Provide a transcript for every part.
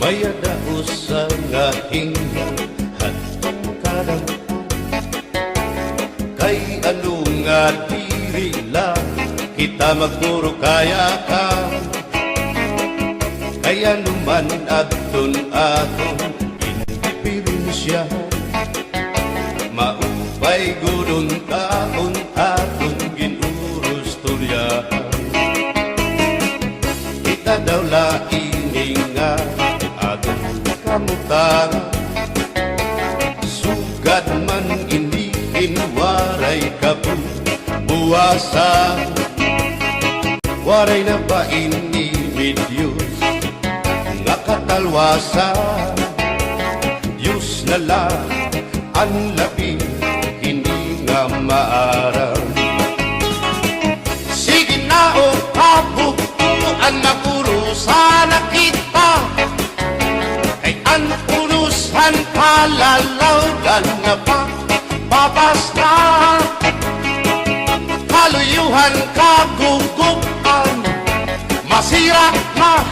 Bayada usa nga hinga at kadang kay ano nga diri lang kita magpuro kaya ka kaya naman aton indipirensya maupay gudon taon aton ginurus tulyahan kita daw laing nga kamutan sugad man iniin waray kabuwasan waray na ba inimidyos nga katalwasan Diyos na lang ang labi hindi nga maaram sige na o kabukuan makurusan na kita ang unusan kalalawgan na pa babasta kaluyuhan kagugupan masira na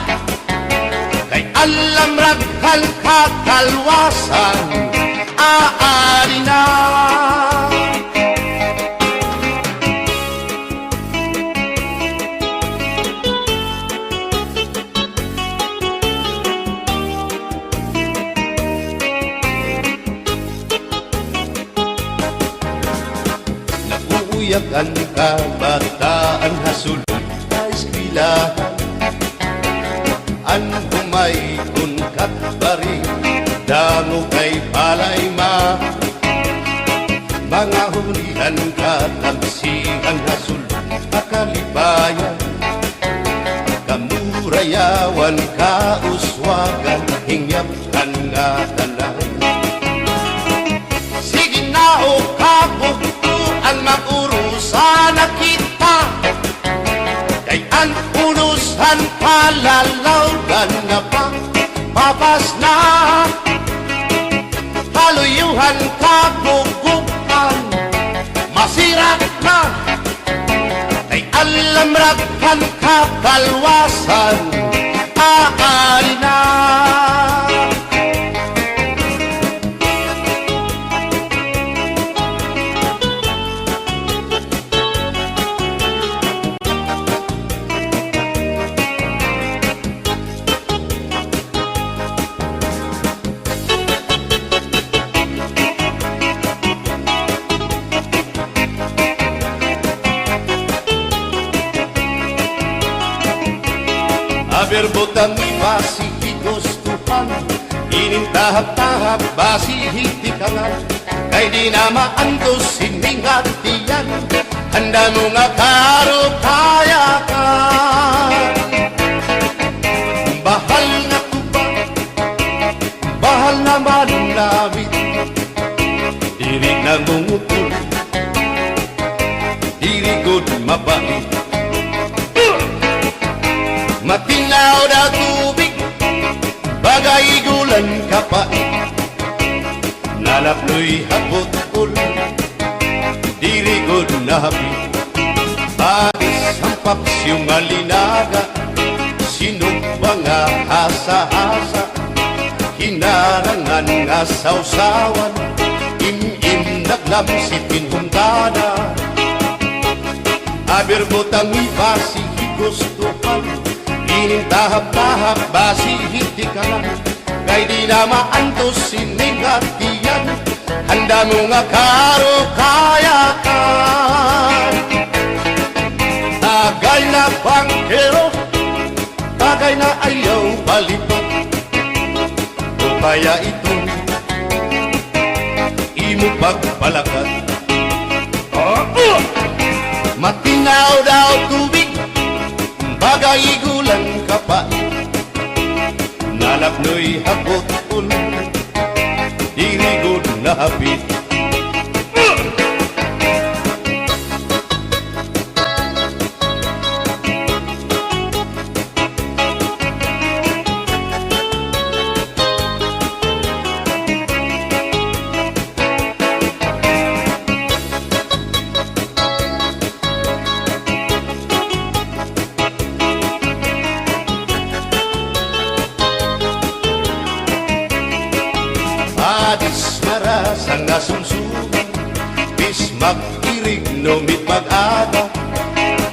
kay alam raghal kakalwasan aari na uyak ang kabataan hasulod sa eskwelahan ang humay kun katbari dango kay palay mga hulihan katamsihan hasulod akalibayan kamurayawan kauswagan hingyapkan nga tanan sige na o ang makurusan na kita kay ang unusan palalawgan na pa papas na haluyuhan kagugupan masira na kay alam raghal kakalwasan aari na Berbotang basi higustuhan inintahap-tahap basi hitikangan kay di na maantos siningatiyan handa mo nga karo kaya ka bahal na kuba bahal na manunawit diri na mungutol diri good mabait matinaw na tubig, bagay gulan kapait nalapnoy hapot-ul, dirigod na hapit Paris ang paksyong alinaga, sinugba nga hasa-hasa hinarangan nga sausawan, im-im naglamsipin humdana aberbotang ibasi higustuhan inintahap-tahap basi hitikalan kay di na maantos siningatiyan handa mo nga karo kayakan tagay na bangkero tagay na ayaw balipat o kaya ito imo pagpalakat matinaw daw tubig bagay gulang kapait nalapnoy hapot-ul dirigod na hapit nga sumsuman, bis mag-irig numit mag-ada,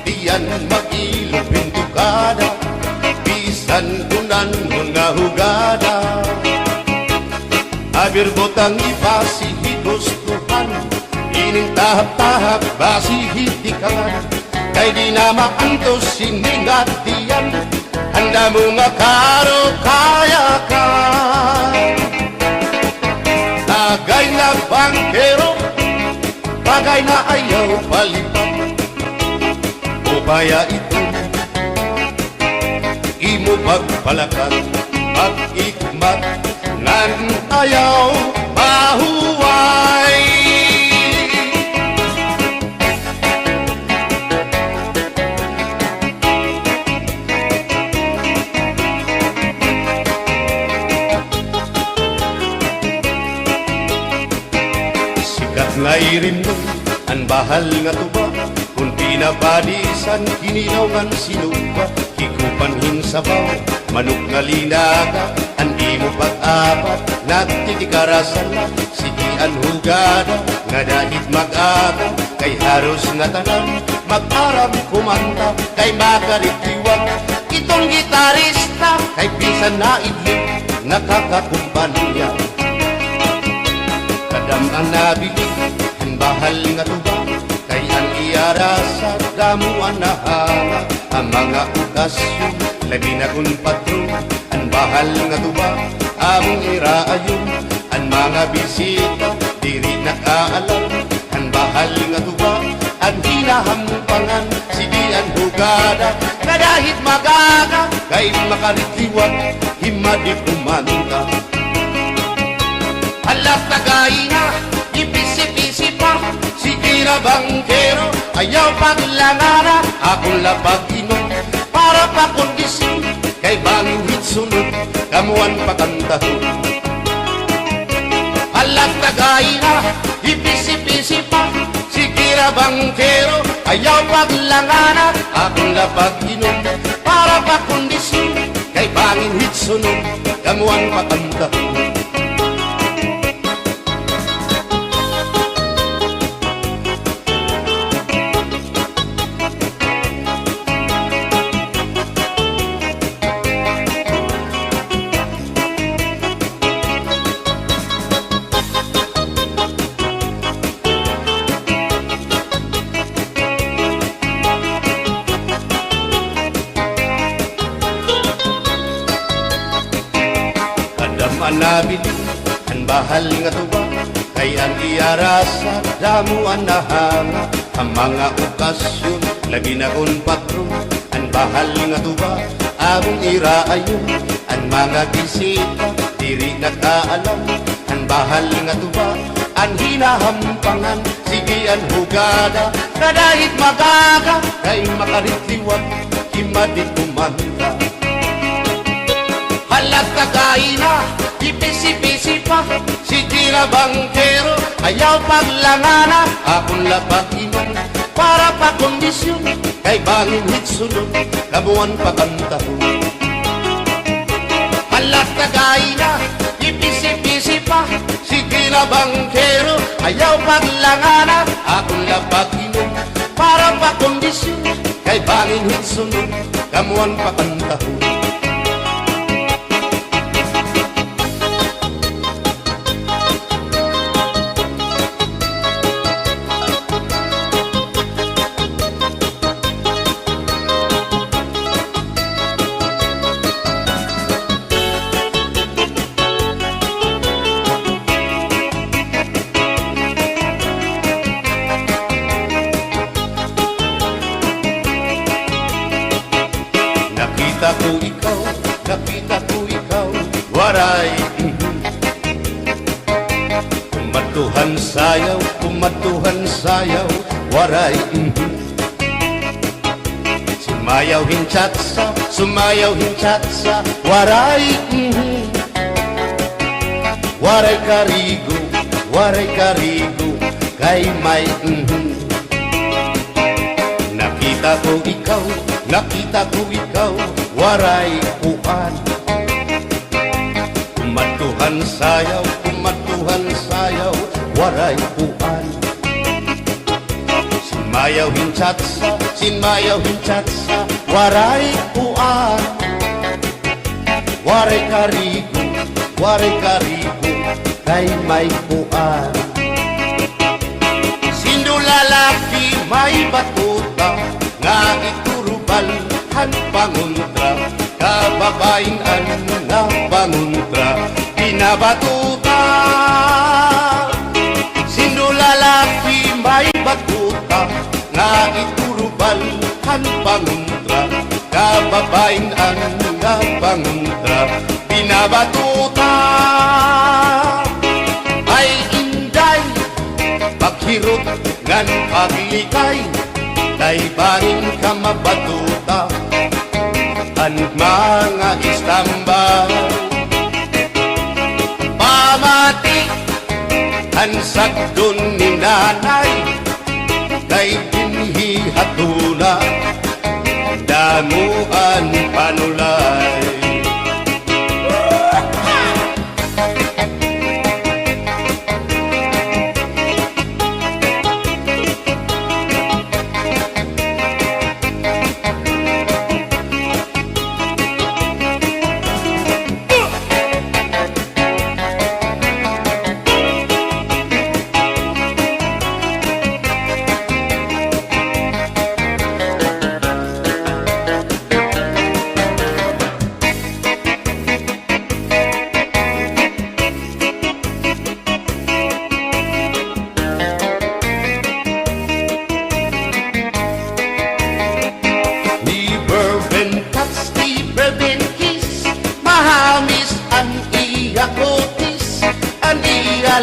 diyan mag-ilog pintukada, bisan kunan nga hugada. Abir botang ipasihi gustuhan, ining tahap-tahap basihi ikawan, kay di na maantos siningat diyan, handa mo nga karo kaya ka. Tagay na bangkero, bagay na ayaw palipat, upaya ito imo pagpalakat, pag-ikmat nan ayaw mahuway. Sikat nga irim nun, ang bahal nga tuba, kung pinabadisan, kinilaw ngan sinuba, hikupanhin sabaw, manok nga linaga, andi mo pag-apat, nagtitikarasan na, sigian hugada, nga dahit mag-aga, kay haros nga tanan, mag-aram kumanta, kay makaritiwag, itong gitarista, kay bisan na idling, nakakakumpanya. Kadam ang nabilig, ang bahal nga tuba, kay ang iarasa, damuan na hanga, ang mga okasyon, labi na kung patron, ang bahal nga tuba, among iraayon, ang mga bisita, diri nakaalam, ang bahal nga tuba, ang hinahampangan, sige ang hugada, na dahit magaga, kay makaritiwag, himadi kumanta. Alas tagay na, ipisi-pisi pa, sige na bangkero, ayaw paglangara, akong lapag inom, para pa kondisyon, kay bangin hitsunod, kamuan pakantahon. Alas tagay na, ipisi-pisi pa, sige na bangkero, ayaw paglangara, akong lapag inom, para pa kondisyon, kay bangin hitsunod, kamuan pakantahon. Manabili, ang bahal nga tuba, kay ang iarasa, damuan na hanga, ang mga okasyon, labi na kung patron, ang bahal nga tuba, among iraayon, ang mga bisita, diri nakaalam, ang bahal nga tuba, ang hinahampangan, sige ang hugada, na dahit magaga, kay makaritiwag, himadit kumanta. Halat tagay na, ipisi-pisi pa, sige na bangkero, ayaw paglangana, akong lapag iman, para pa kondisyon, kay bangin hitsunod, kamuan pakantahon. Halat tagay na, ipisi-pisi pa, sige na bangkero, ayaw paglangana, akong lapag iman, para pa kondisyon, kay bangin hitsunod, kamuan pakantahon. Nakita ko ikaw, waray. Kumatuhan sayaw, waray. Sumayaw hinchatsa, waray. Waray karigo, kay may. Nakita ko ikaw, waray kuan. Kumatuhan sayaw, waray puan. Sinmayaw hinchatsa, waray puan. Waray karigo, kay may puan. Sino lalaki may batuta, nga iturubalhan panguntra, kababayan nga panguntra, pinabatuta. Sino lalaki may batuta, nga iturubalhan panguntra, kababayan nga panguntra, pinabatuta. Ay inday, paghirot ngan paglikay, kay barin ka mabatuta, ang mga istambay. Pamati, ang sagdon ni nanay, kay dinhihatuna, damuan panulay.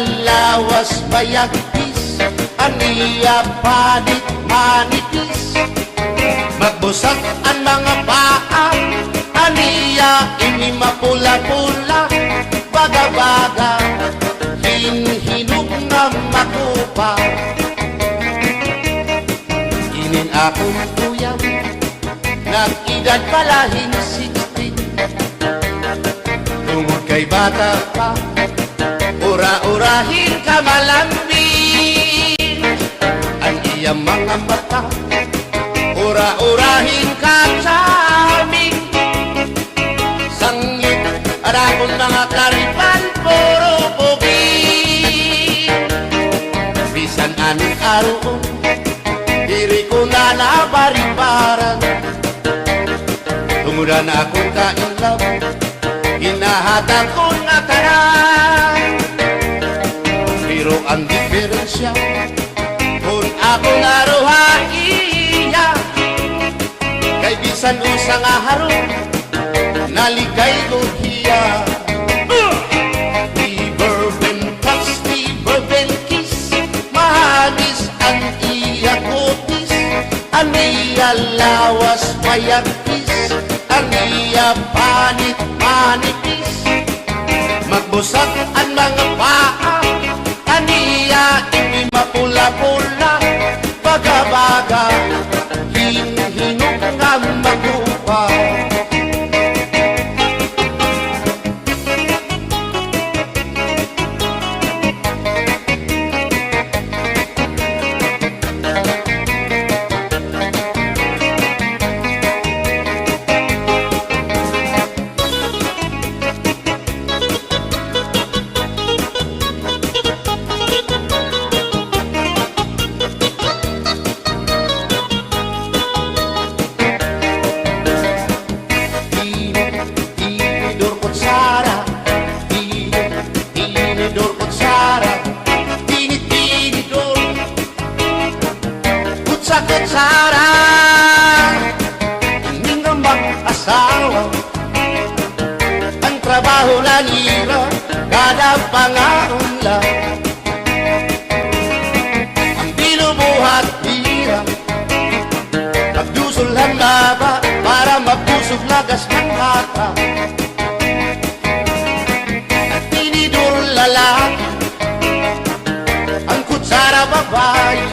Lawas bayagpis, aniya panit manipis, magbusag ang mga paa, aniya ini mapula-pula, baga-baga, hinhinog na makupa. Inin akong tuyang, nag-edad palahin 16, tungod kay bata pa, ura-urahin ka malambing, ang iyang mga mata, ura-urahin ka charming. Sangit arakon mga karipan, puro pogi. Bisan anong aroon, diri ko na nabaribaran, tumuda na akong kainlaw, hinahatag ko na tanan. Pero ang diferensya, kung ako naruhaiya, kay bisan usang aharong, naligay ko hiya. Never been touched, never been kissed, mahagis ang iya kutis, ang iya lawas mayagpis, ang iya panit manipis, magbusag ang mga paa, aniya ini mapula-pula, baga-baga, hinhinog nga magupa. Kutsara, hindi nga mag-asawa, ang trabaho na nila, kada pangaunla, ang binubuhat nila, magdusol ang laba, para mabusog lagas ng bata. At tinidor lalaki, ang kutsara babae,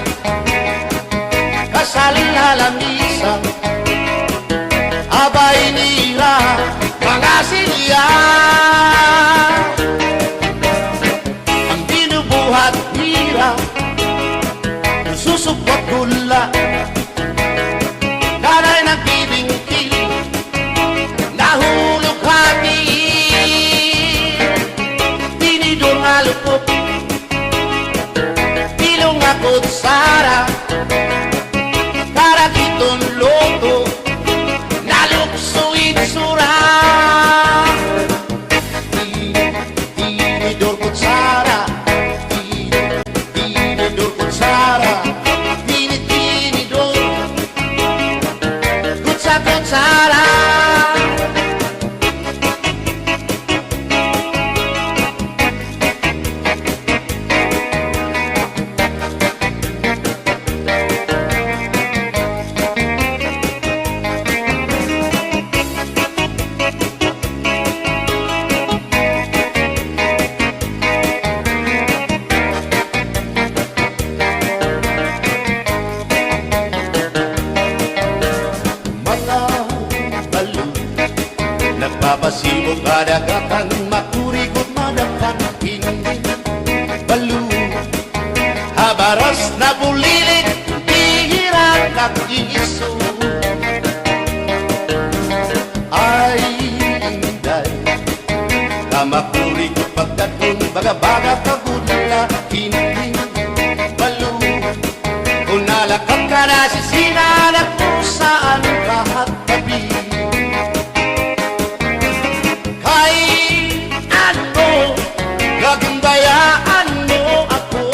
kasaling halamisa, abay nila mga silya, ang binubuhat nila. Mapasibog kadagatan, makurikot madapan, hindi balo. Habaras na bulilit, bihira kakiso. Ay, inday, kamakurikot pagdaton, baga-baga kagudla, hindi balo. Kung nalakap ka na sisinanak kung saan kahit tabi. Gagandayaan mo ako,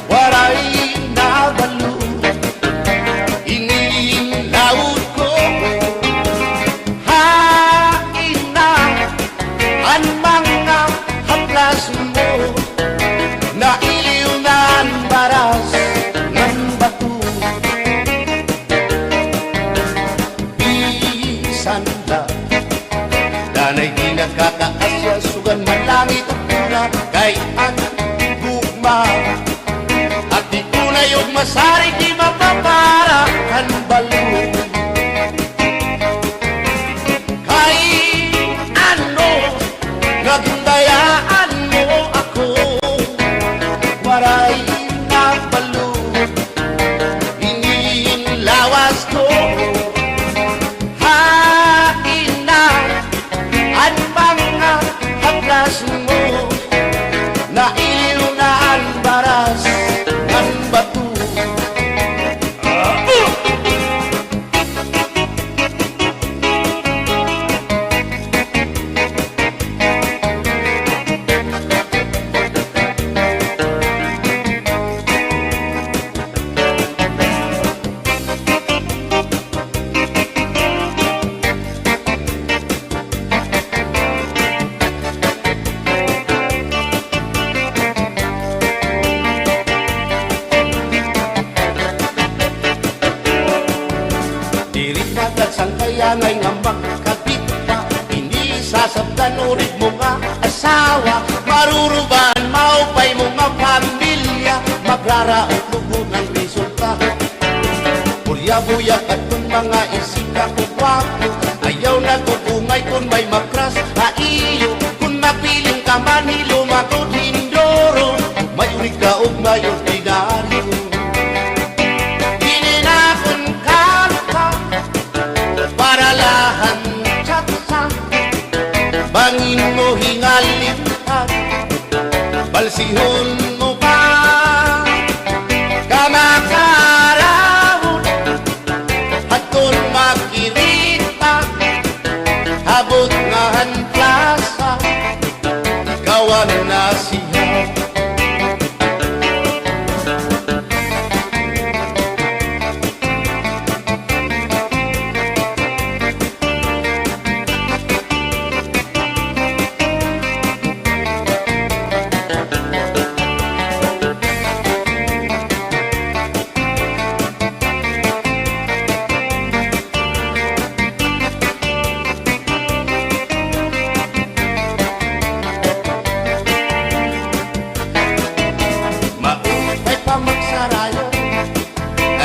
waray na balo, inilaot ko. Hain na ang mga haplas mo, nailiw na ang baras ng bato. Bisan na danay di nakakaasya, sugan man langit at pula, kay ang gugma. At di ko na yung masari, di mapapara ang balo. Kay ano, nagundayaan mo ako, waray na balo, inilawas ko. Mo, nailiw na ang baras ng bato. Sang kaya ngay nga magkabit ka, hindi sasabdan ulit mo nga asawa. Maruruban, maupay mo nga pamilya, magraraot lugo ng resulta. Bulya-buya at kung mga isika ko wapo, ayaw na kukungay kung may makras haiyo. Kung mapiling ka man hilumagod hindoro, mayurig ka o mayordinaryo. Bangin mo hingalitan, balsihon mo pa, kamakarawon, at kung makirita, habot nga han plasa, kawan na siya.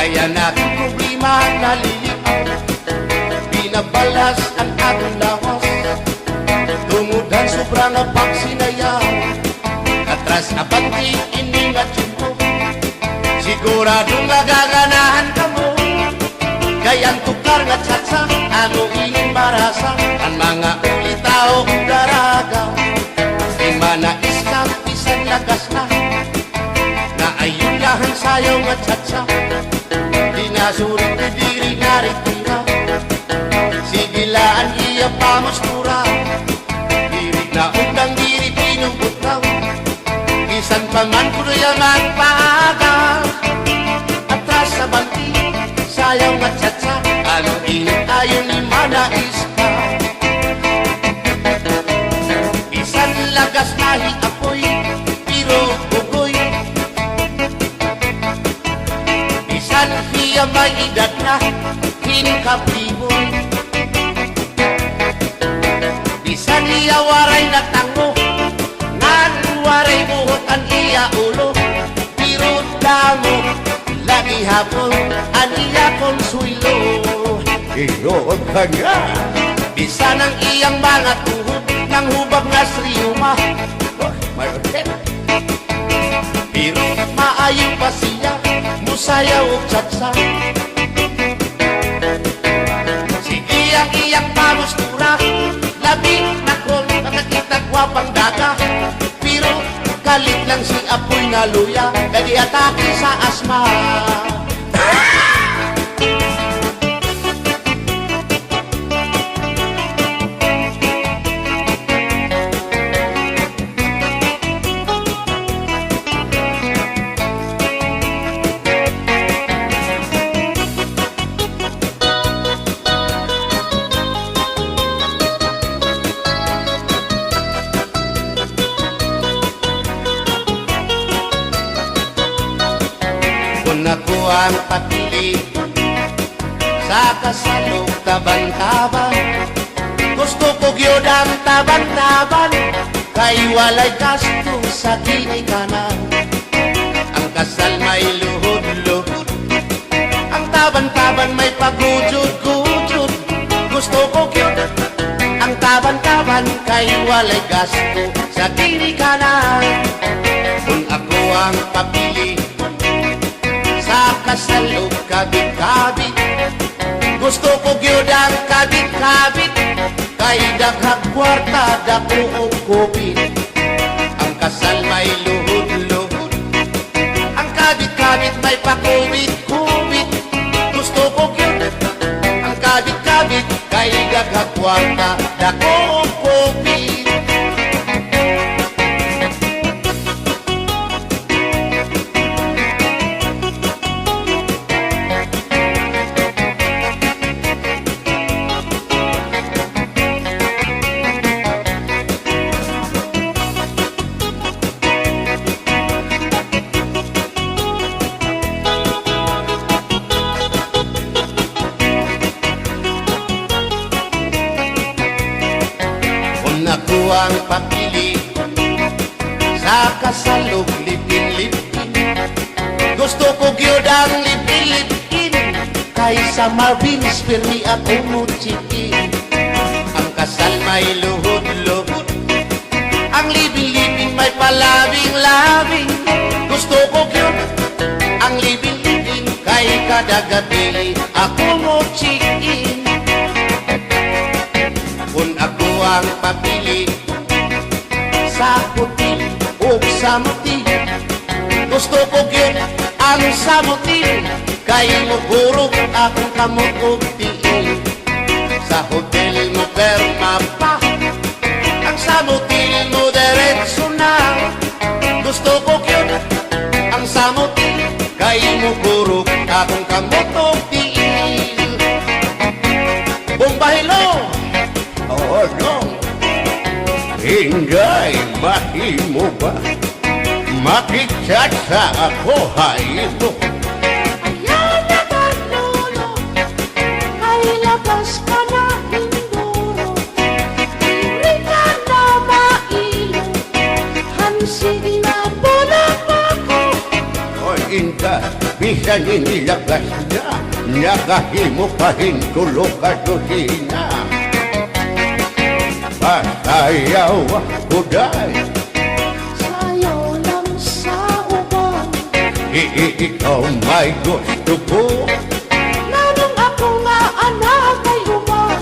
Kaya natin problema naliliit, binabalas ang ating lawas, tungudhan sobrang pagsinayaw, atras na pati iningat mo, siguradong nagaganahan ka mo. Kayang tukar nga tsatsa, ano inin marasa, ang mga ulitao daraga, di manais ka isang lagas na, na ayun lahan sayaw nga tsatsa. Dinasurit na diri naritira, sigilaan iya pamustura, diri na undang diri pinubutaw, isan paman kuya magpaaga, atras sa banti, sayaw nga tsatsa, ano init ayon ni manais ka. Isan lagas nahi apoy, pero bugoy, isan hiya may edad na, hinkapiboy, isan hiya waray na tango, ngan waray buhot ang iya ulo, pero damo, lagi hapon, ang iya konsuelo. Iyo ka nga! Bisa ng iyang mga tuhod ng hubag nga sriyuma. Pero maayo pa siya, musayaw o tsatsa. Sige ang iyang pamustura, labi na kol nakakita gwapang daga. Pero galit lang si apoy na luya, lagi atake sa asma. Kung ako ang papili sa kasalog taban-taban, gusto ko gyud ang taban-taban, kay walay gasto sa ginikanan. Ang kasal may luhod-luhod, ang taban-taban may pagujud-gujud. Gusto ko gyud ang taban-taban, kay walay gasto sa ginikanan. Kung ako ang papili sa kasalog kabit-kabit, gusto ko gyud ang kabit-kabit, kay daghang kwarta dako og kupit. Ang kasal may luhod-luhod, ang kabit-kabit may pakubit-kubit. Gusto ko gyud ang kabit-kabit, kay daghang kwarta dako og kupit. Ako ang papili sa kasalog lipin-lipin, gusto ko gyud ang lipin-lipin, kaysa Marvin's Permi ako muchikin. Ang kasal may luhod-luhod, ang lipin-lipin may palabing-labing. Gusto ko gyud ang lipin-lipin, kay kada gabi ako muchikin. Kung ako ang papili sa puti o sa muti, gusto ko gyud ang sa muti, kay mugurog akong kamot og tiil. Sa hotel mo perma pa, ang sa muti mo diretso na. Gusto ko gyud ang sa muti, kay mugurog akong kamot og tiil. Bombahilo! Oh no, Inday, mahimo ba? Makichat sa ako, haymo. Ayaw na ka, lolo, ay labas ka na, hinduro. Hindi ka na mailo, hansig na bulang ako. O Inday, bisan inilagas na, nakahimo pa hintulo ka dosina. Pasayaw ako day, Sayaw lang sa uban, ikaw may gusto ko. nanong ako nga anak ay human.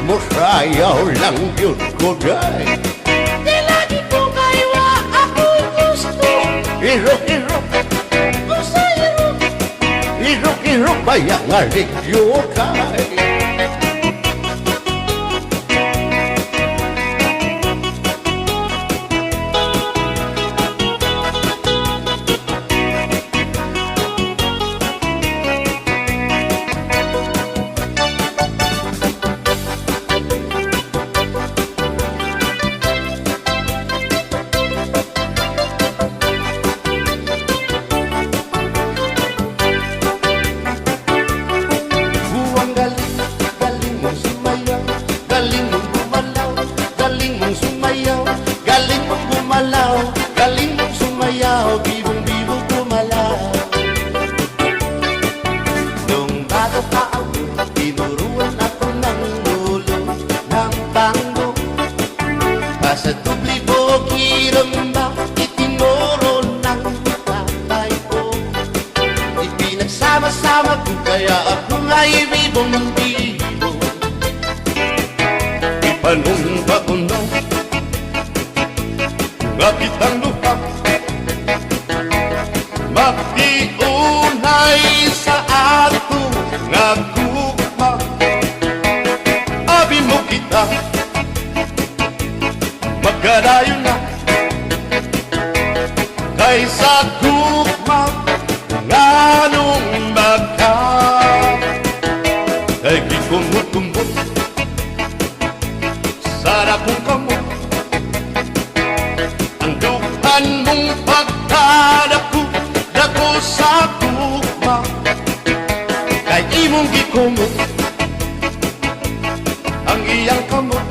Musayaw lang yun ko day. Di lagi ko kaywa ako'y gusto. Irok-irok, Gusto irok, irok-irok, bayang aligyo kay. Buwang galing escondido. Ipanumba ko na nga kitang luha, magtiunay sa ato nga gugma. Abi mo kita, magkadayon na kaysa gugma nganong magka. Kay gikumot-kumot sana kung kamot ang dukan mong pagkadako dako sa gugma. Kay imong gikumot ang iyang kamot,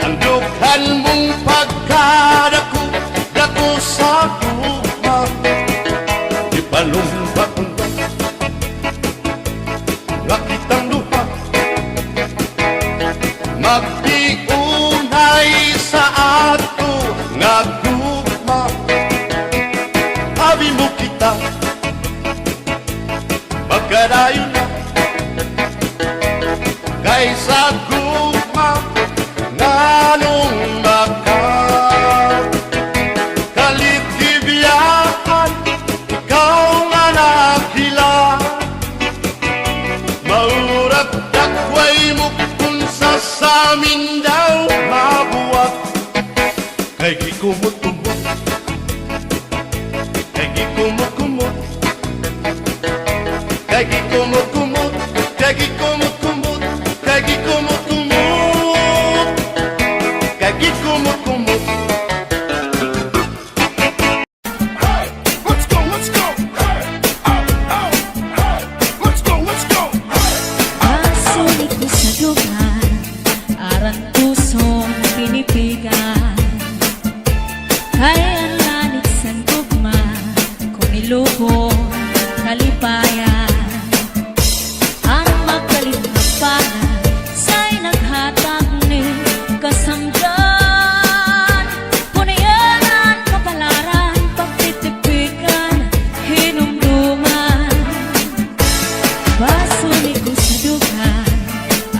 ang dukan mong pagkadako dako sa gugma. Ipalumba ko na nga kitang luha, magtiunay sa ato nga gugma. Abi mo kita, magkadayon na kaysa gugma nganong maka. Kalitibiyahan, ikaw nga nakila, maurat dakway mo kung sa amin daw mabuhat. Kay gikumot-kumot, kay gikumot-kumot, kay gikumot-kumot, kay gikumot-kumot, kay gikumot-kumot, kay gikumot-kumot. Let's go, let's go. Let's go, let's go. Pasulit ko sa dugan, arang pusong pinipigan. Kaya ang lanit sa gugma, kung ilubong kalipayan. Ang magkalit na pala, sa'y naghatag ni kasamdan. Punayanan, kapalaran, pagtitipikan, hinumduman. Pasulit ko sa dugan,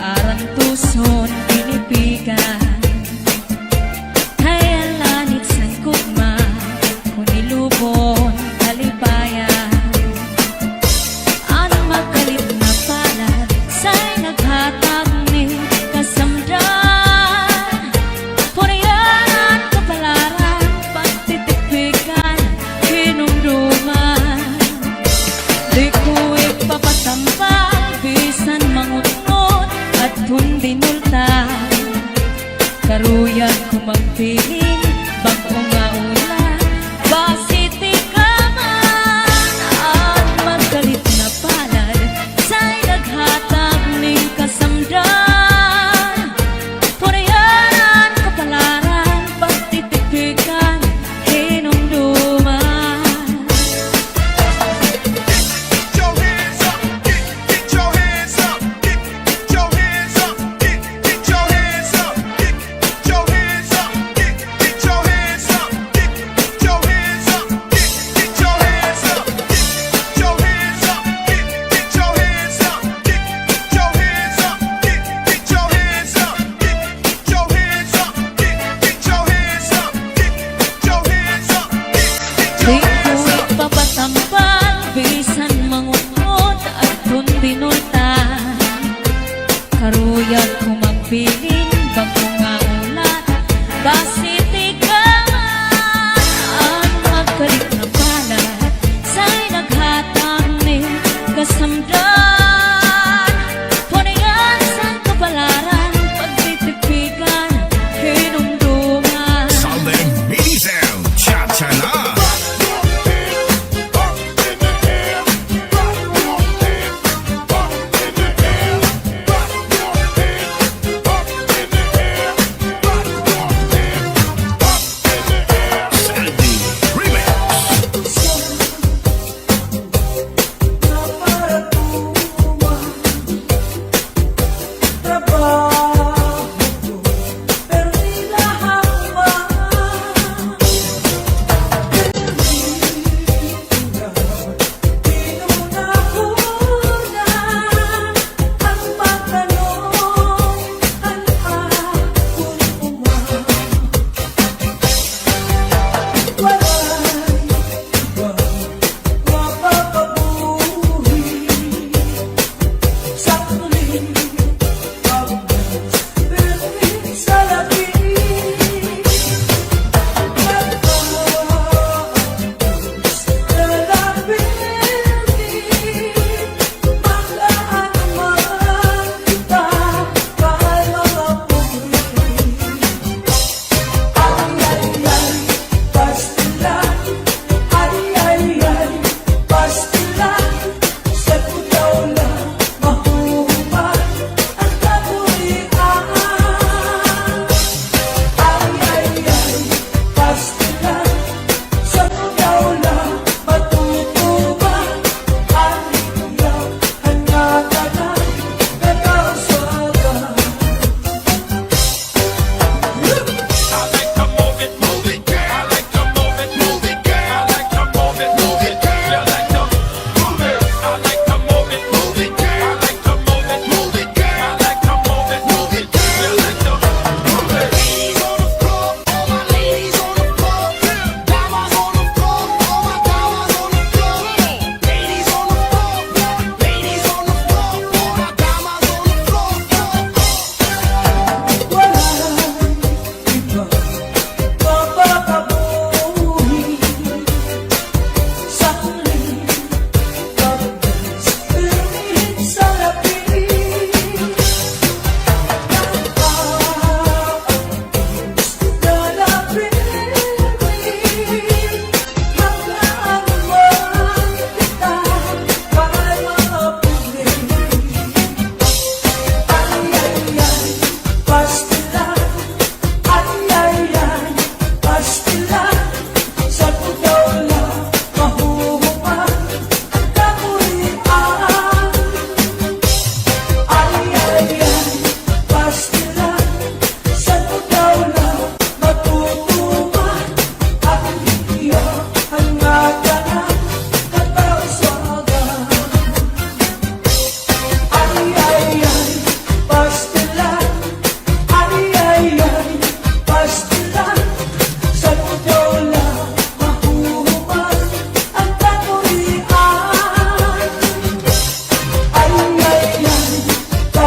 arang puson pinipigan. Kaya lanit sa gugma, kung ilubon kalipayan. Ang magkalit na palad, sa'y naghatag ni kasamdan. Punayanan, kapalaran, pagtitipikan, hinumduman. Di ko ipapatampal, bisan mangunot at kundi multan. Karuyag ko magpiling, bako nga ulan, basiti ka man. At magkalit na palad, sa'y naghatag ning kasamdan. Punayanan, kapalaran, pagtitipikan, hinumduman. Get your hands up. Get your hands up. Get your hands up. Get your hands up. Get your hands up. Get your hands up. Get your hands up. Get your hands up. Get your hands up. Get your hands up. Get your hands up. Get your hands up. Get your hands up. Get your hands up. Get your hands up. Di ko ipapatampal, bisan mangunot at kundi nultan. Karuyag ko magpiling, bangko nga ulan, basiti ka man. Ang magkalit na palad, sa'y naghatag ni kasamdan. Punayan sa kapalaran, pagtitipikan, hinumduman. Southern Mini Sound, Cha-cha-na.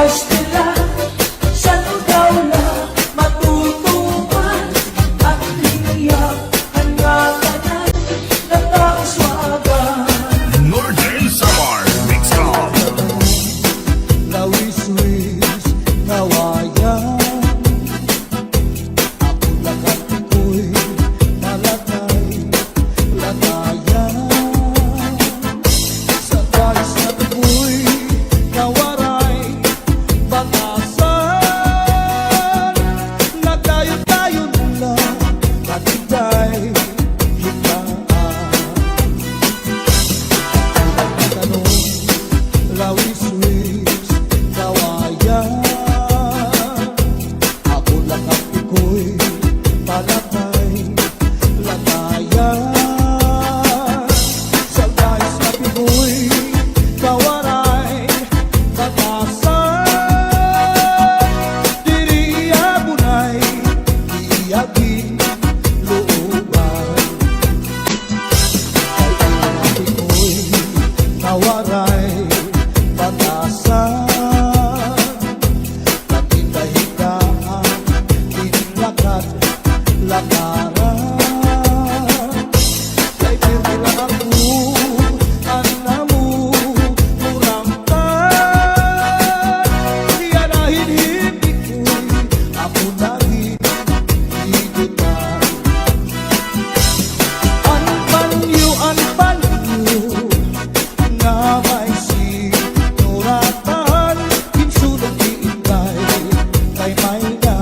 Pastila sa lugaw na matutupan at liyak ang ngakanan ng kauswagan. Northern Samar Mix Club. Lawis-wis kawayan, ako lakat ko'y malatay latayan. Sa talis na ko'y kawaray batasan, nagdayon-dayon lang katigay hitaan. Tanong, lawis-wis kawayan, ako lakat ko'y malatay latayan. Sa talis na ko'y kawaray batasan, diri abunay iyagin looban. Ay inati ko'y kawaray batasan, natindahigaan tinlakat lakaran. Kay pirmi lang ako anamu muramtan, siya na hinhindi ko'y ako naging higutan. Anpanyo nga may sinuratan, kinsulong iintay kay may na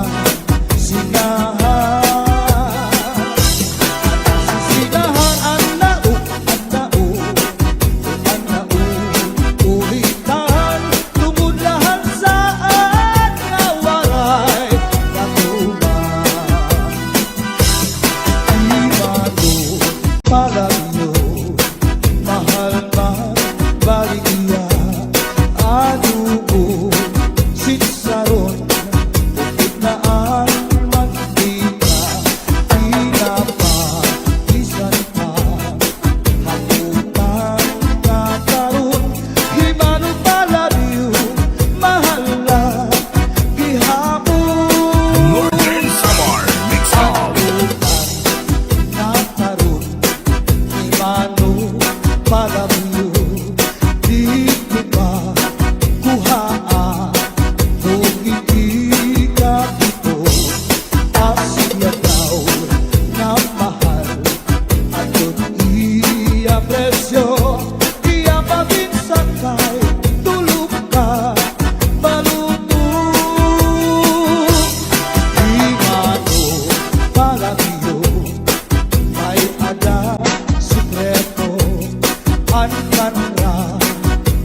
sinahan. Sinahan ang nao, ulitan, tumudlahan saan nga waray katuman. Imado palayo, mahal man baligya, anubo sitsaron, upit na ang mantika, pinapakisan pa, hakutan kakaroon, himano palayo, mahal lang gihapon. Northern Samar Mix Club. Nakaroon, imano palayo, di ko ba kuhaan, kung hindi ka dito, asya daw na mahal, at yun iya presyo, iya pabinsan kay tulog ka, balutong. Imano palayo, may ada sikreto, ankanra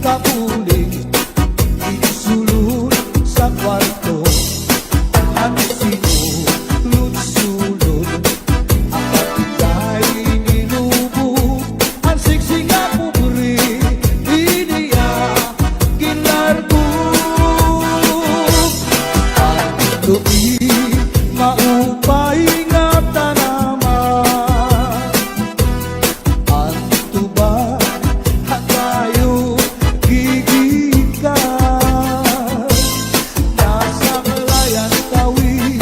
kapuling, isulod sa kwarto, ang sinulod-sulod, ang patigay ninubo, ang siksing nga pupuri, iniya ginlargo. Ang tuwi maupay nga tanaman, ang tuba hatayo gigikan. Nasa kalayan tawi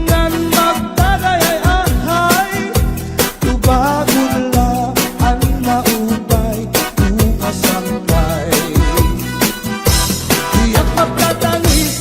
ngan magtagayay ahay, tubagon lang ang maupay ukasangkay. Tiyak magtatangis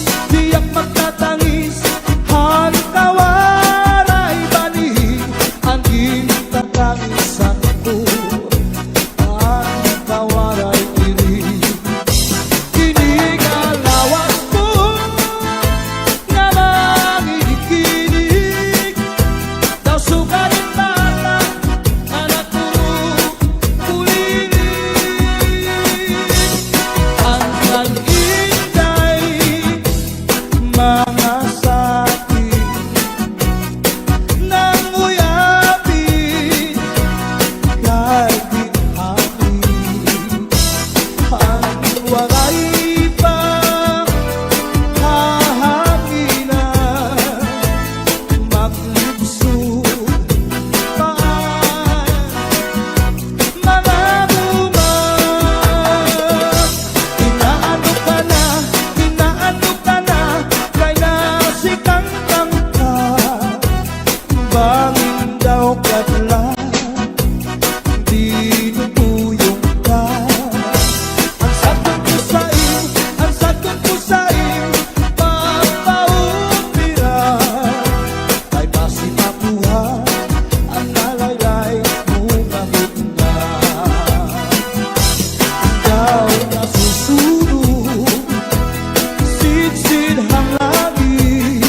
bidhang langit,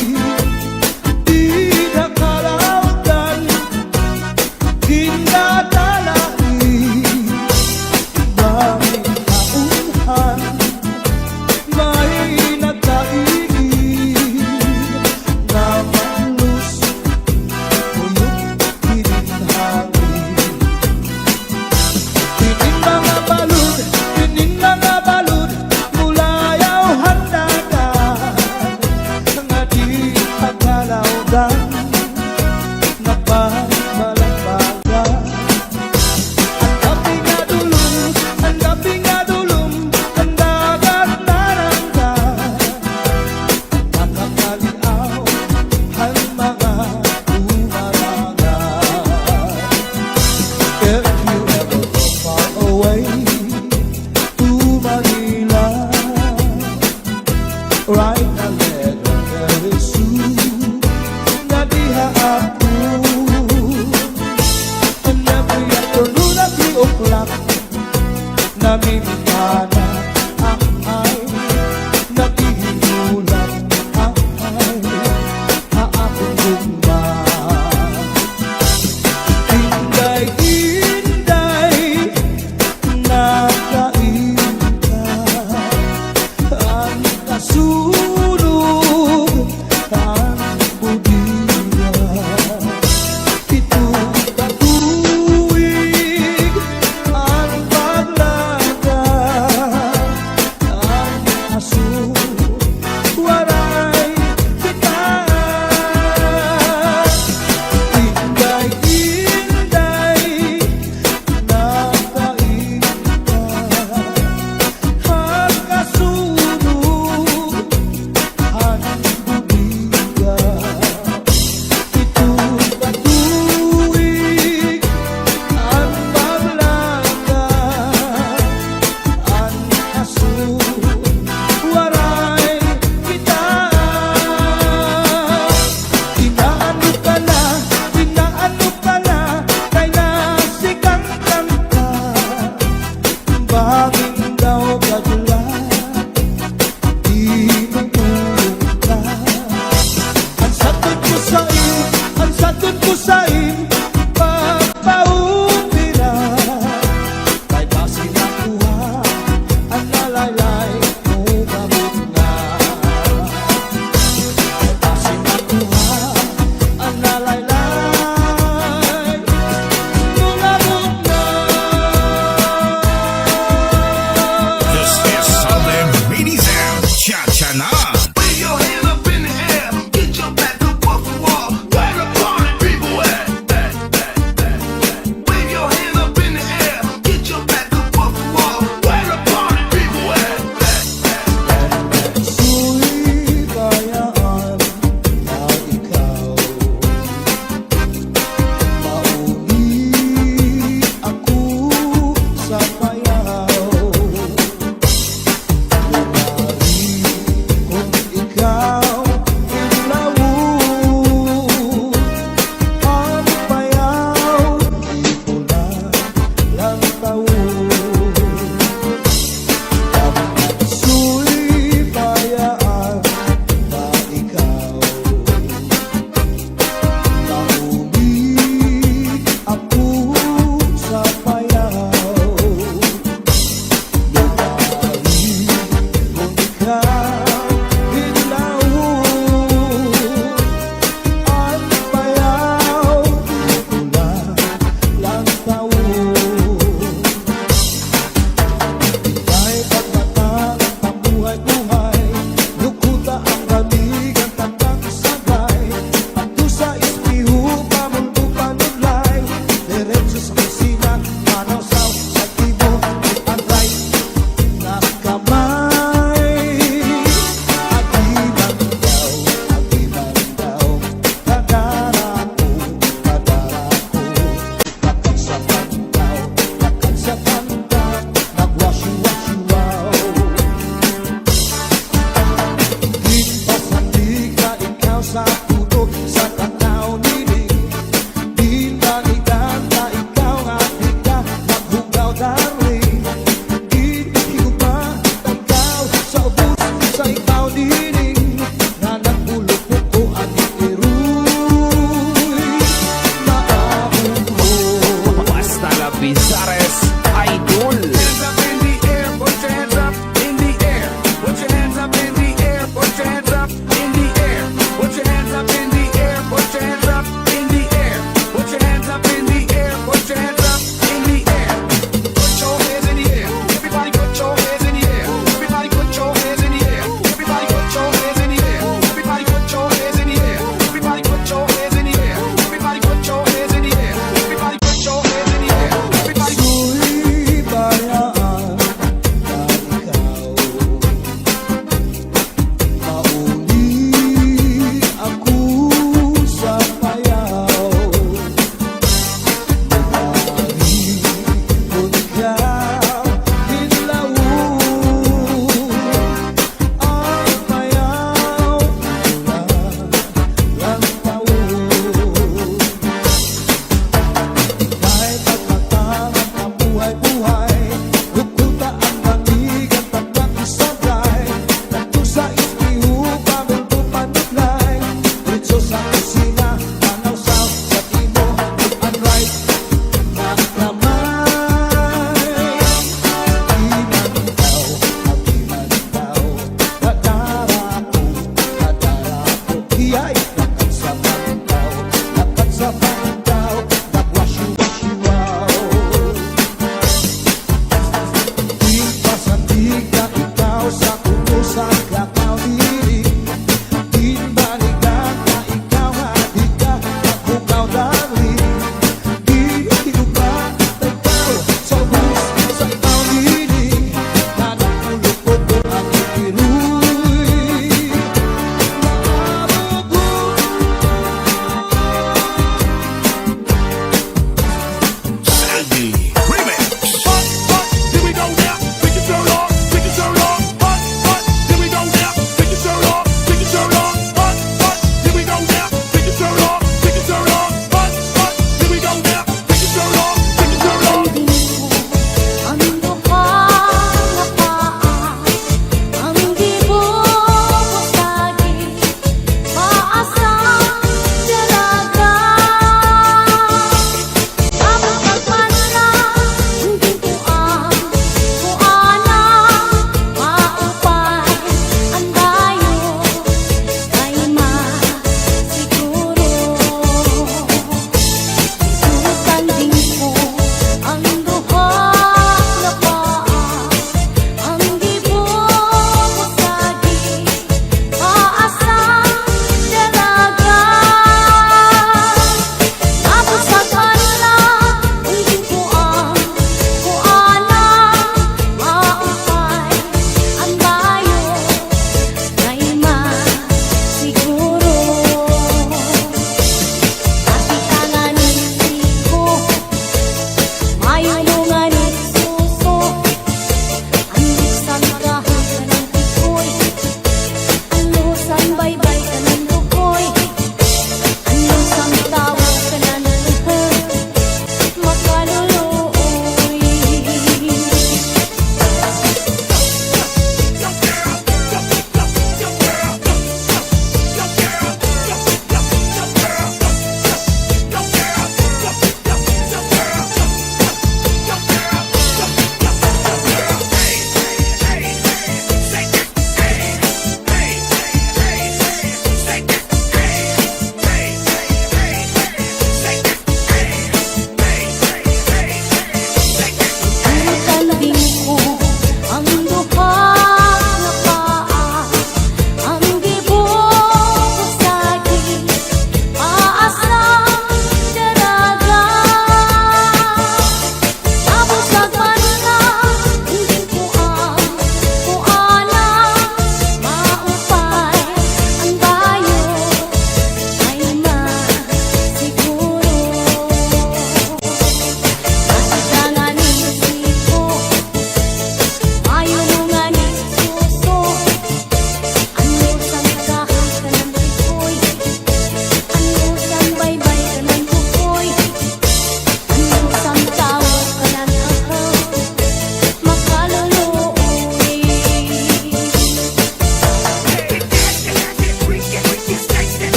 di nakalautan, dinadalain. Daming kaunhan, may nagkaigin, na malus, uyok hininhangin. Tining mga balud, mula yawhan dagat, nga di pagkalawdan, nagbabalagbagan. Ang gabi nga dulong, ang dagat naranggan, nakakaliaw ang mga umarangan. If you ever go far away to Manila, write a letter very soon, na diha ako. And every afternoon at 3 o'clock, namimigana ang ay, nagihinulang ang ay, haapong gumba. Inday-inday, nakain ka, ang kasunod